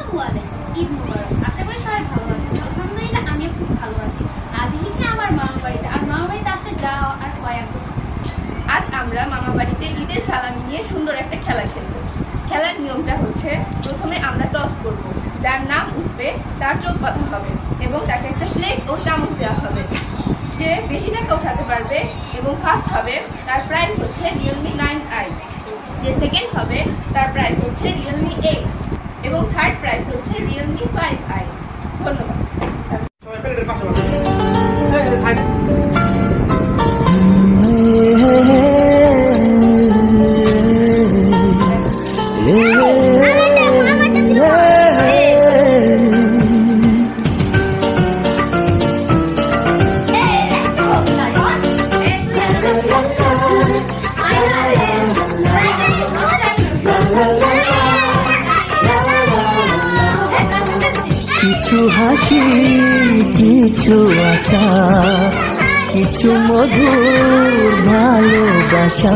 আসসালামু আলাইকুম। ঈদ মোবারক। আশা করি সবাই ভালো আছেন। আলহামদুলিল্লাহ আমিও খুব ভালো আছি। আজ এসেছি আমার মামা বাড়িতে, আর মামা বাড়িতে আসলে যাওয়া আর হয়। আজ আমরা মামা বাড়িতে ঈদের সালামি নিয়ে সুন্দর একটা খেলা খেলবো। খেলার নিয়মটা হচ্ছে, প্রথমে আমরা টস করব, যার নাম উঠবে তার চোখ বাঁধা হবে এবং তাকে একটা প্লেট ও চামচ দেওয়া হবে। যে বেশি টাকা উঠাতে পারবে এবং ফার্স্ট হবে তার প্রাইস হচ্ছে রিয়েলমি 9i। যে সেকেন্ড হবে তার প্রাইস হচ্ছে রিয়েলমি 8 এবং থার্ড প্রাইস হচ্ছে রিয়েলমি 5i। ধন্যবাদ। কিছু হাসি, কিছু আশা, কিছু মধুর ভালোবাসা।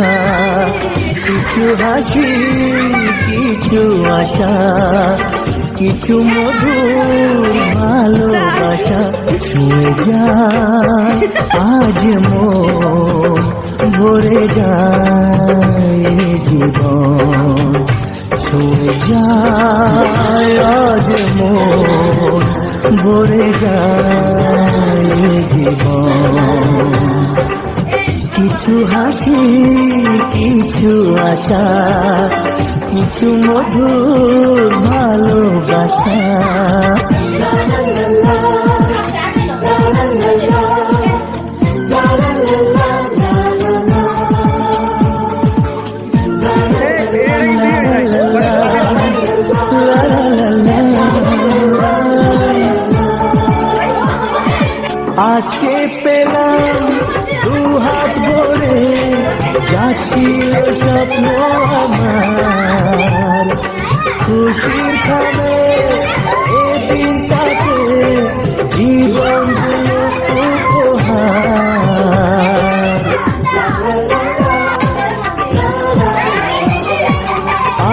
কিছু হাসি, কিছু আশা, কিছু মধুর ভালোবাসা। ছুঁয়ে যায় আজ মন, ভরে যায় জীবন। ছুঁয়ে যায় আজ মন, ভরে যায় জীবন। কিছু হাসি, কিছু আশা, কিছু মধুর ভালোবাসা। আজকে পেলাম দু হাত ভরে, যাচ্ছিল স্বপ্ন আমার। খুশির খানে এ দিনটাকে জীবন দিল উপহার।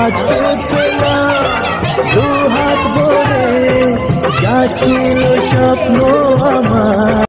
আজকে পেলাম দু হাত ভরে, যাচ্ছিল স্বপ্ন আমার।